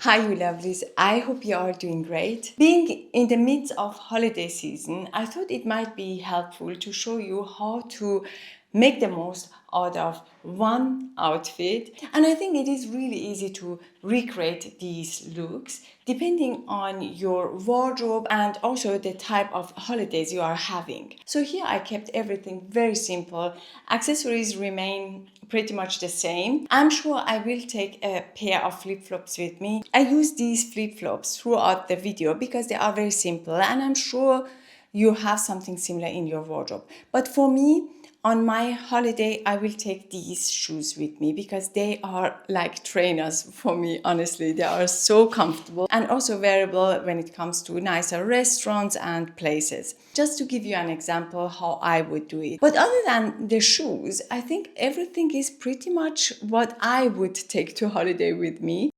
Hi, you lovelies. I hope you are doing great. Being in the midst of holiday season, I thought it might be helpful to show you how to make the most out of one outfit. And I think it is really easy to recreate these looks depending on your wardrobe and also the type of holidays you are having. So here I kept everything very simple. Accessories remain pretty much the same. I'm sure I will take a pair of flip-flops with me. I use these flip-flops throughout the video because they are very simple and I'm sure you have something similar in your wardrobe. But for me, on my holiday, I will take these shoes with me because they are like trainers for me, honestly. They are so comfortable and also wearable when it comes to nicer restaurants and places. Just to give you an example how I would do it. But other than the shoes, I think everything is pretty much what I would take to holiday with me.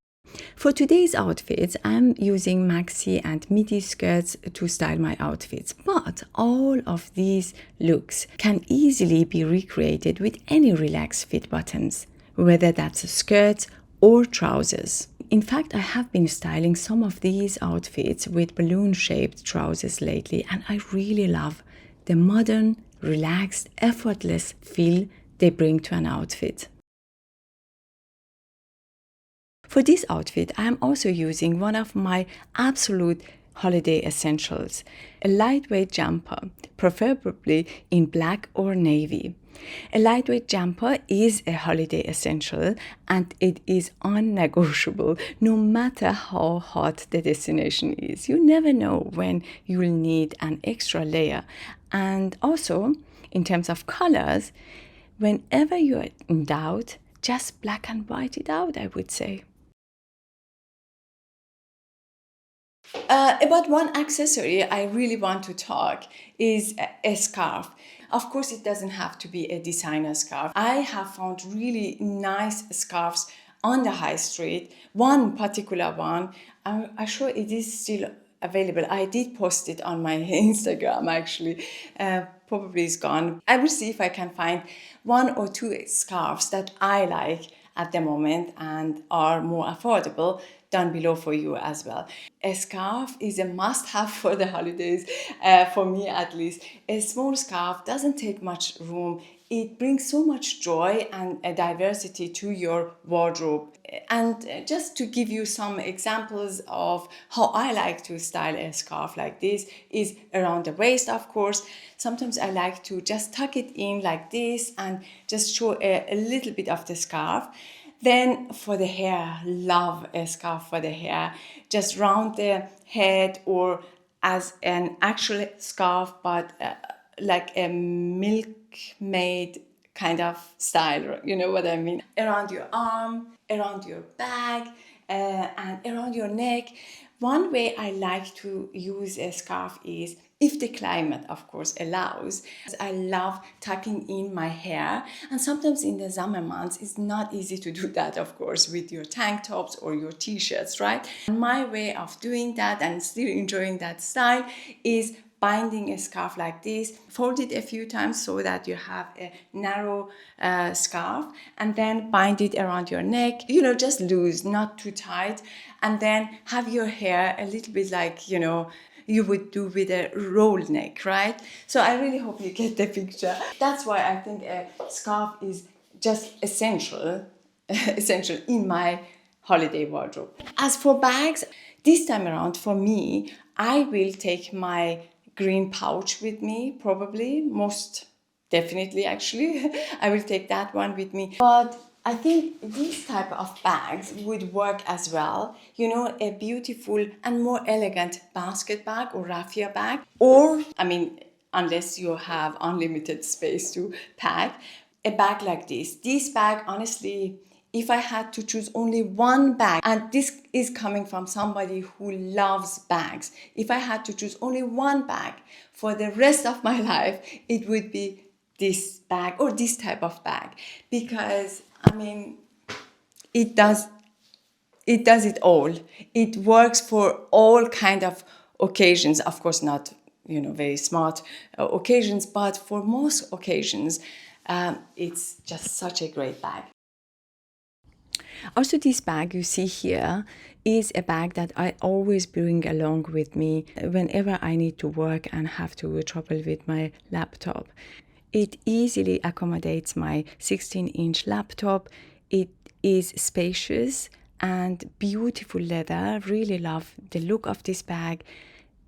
For today's outfits, I'm using maxi and midi skirts to style my outfits, but all of these looks can easily be recreated with any relaxed fit bottoms, whether that's skirts or trousers. In fact, I have been styling some of these outfits with balloon-shaped trousers lately, and I really love the modern, relaxed, effortless feel they bring to an outfit. For this outfit, I am also using one of my absolute holiday essentials, a lightweight jumper, preferably in black or navy. A lightweight jumper is a holiday essential and it is unnegotiable no matter how hot the destination is. You never know when you will need an extra layer. And also, in terms of colors, whenever you are in doubt, just black and white it out, I would say. About one accessory I really want to talk is a scarf. Of course, it doesn't have to be a designer scarf. I have found really nice scarves on the high street. One particular one, I'm sure it is still available. I did post it on my Instagram actually. Probably is gone. I will see if I can find one or two scarves that I like at the moment and are more affordable down below for you as well. A scarf is a must-have for the holidays, for me at least. A small scarf doesn't take much room. It brings so much joy and a diversity to your wardrobe. And just to give you some examples of how I like to style a scarf like this is around the waist, of course. Sometimes I like to just tuck it in like this and just show a little bit of the scarf. Then for the hair, love a scarf for the hair. Just round the head or as an actual scarf, but like a milkmaid kind of style, you know what I mean? Around your arm, around your back, and around your neck. One way I like to use a scarf is if the climate, of course, allows. I love tucking in my hair, and sometimes in the summer months, it's not easy to do that, of course, with your tank tops or your t-shirts, right? And my way of doing that and still enjoying that style is binding a scarf like this, fold it a few times so that you have a narrow scarf, and then bind it around your neck, just loose, not too tight, and then have your hair a little bit like, you would do with a roll neck, right? So I really hope you get the picture. That's why I think a scarf is just essential in my holiday wardrobe. As for bags, this time around for me, I will take my green pouch with me, probably, most definitely actually. I will take that one with me. But I think these type of bags would work as well. A beautiful and more elegant basket bag or raffia bag. Or, unless you have unlimited space to pack, a bag like this. This bag, honestly, if I had to choose only one bag, and this is coming from somebody who loves bags, if I had to choose only one bag for the rest of my life, it would be this bag or this type of bag, because it does it all. It works for all kind of occasions. Of course, not very smart occasions, but for most occasions, it's just such a great bag. Also, this bag you see here is a bag that I always bring along with me whenever I need to work and have to travel with my laptop. It easily accommodates my 16-inch laptop. It is spacious and beautiful leather. Really love the look of this bag.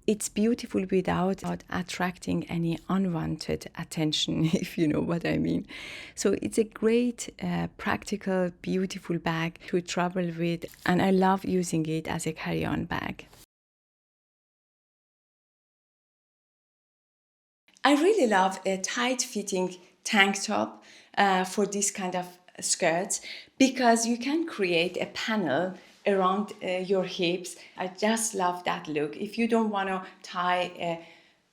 It's beautiful without attracting any unwanted attention, if you know what I mean. So it's a great, practical, beautiful bag to travel with, and I love using it as a carry-on bag. I really love a tight-fitting tank top for this kind of skirts because you can create a panel around your hips. I just love that look. If you don't want to tie a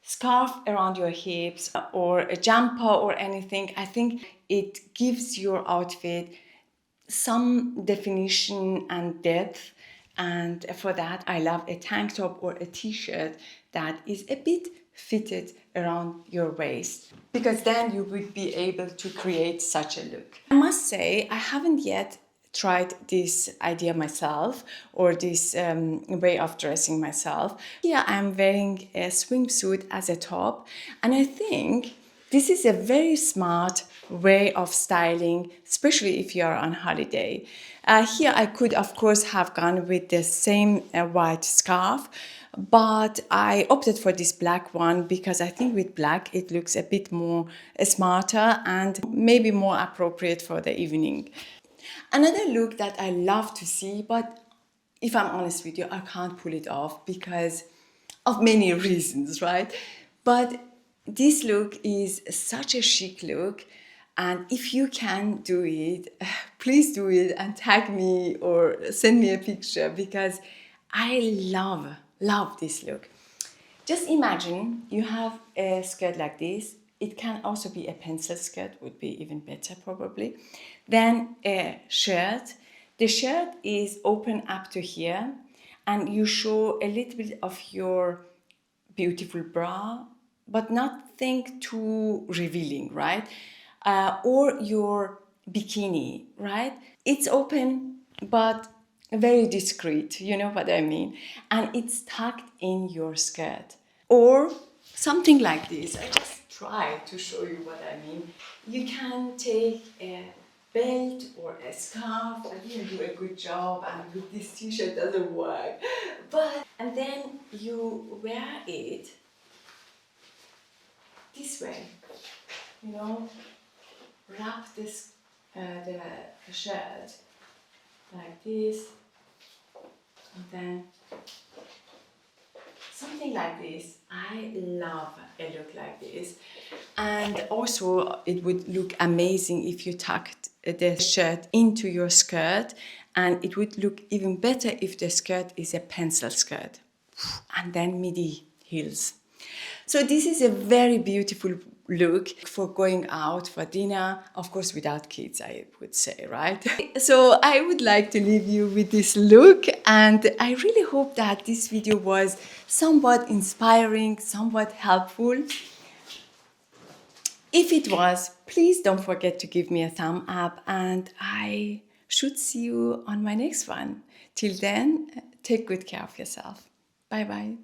scarf around your hips or a jumper or anything, I think it gives your outfit some definition and depth. And for that, I love a tank top or a t-shirt that is a bit fitted around your waist, because then you would be able to create such a look. I must say, I haven't yet tried this idea myself, or this way of dressing myself. Here I'm wearing a swimsuit as a top, and I think this is a very smart way of styling, especially if you are on holiday. Here I could, of course, have gone with the same white scarf, but I opted for this black one because I think with black it looks a bit more smarter and maybe more appropriate for the evening. Another look that I love to see, but if I'm honest with you, I can't pull it off because of many reasons, right? But this look is such a chic look, and if you can do it, please do it and tag me or send me a picture, because I love this look. Just imagine you have a skirt like this. It can also be a pencil skirt, would be even better probably. Then a shirt. The shirt is open up to here, and you show a little bit of your beautiful bra, but nothing too revealing, right? Or your bikini, right? It's open, but very discreet, you know what I mean? And it's tucked in your skirt. Or something like this. I just try to show you what I mean. You can take a belt or a scarf. I didn't do a good job, and with this t-shirt doesn't work. And then you wear it this way, you know, wrap this the shirt like this, and then something like this. I love a look like this. And also it would look amazing if you tucked the shirt into your skirt, and it would look even better if the skirt is a pencil skirt. And then midi heels. So this is a very beautiful look for going out for dinner, of course without kids, I would say, right? So I would like to leave you with this look, and I really hope that this video was somewhat inspiring, somewhat helpful. If it was, please don't forget to give me a thumb up, and I should see you on my next one. Till then, take good care of yourself. Bye bye.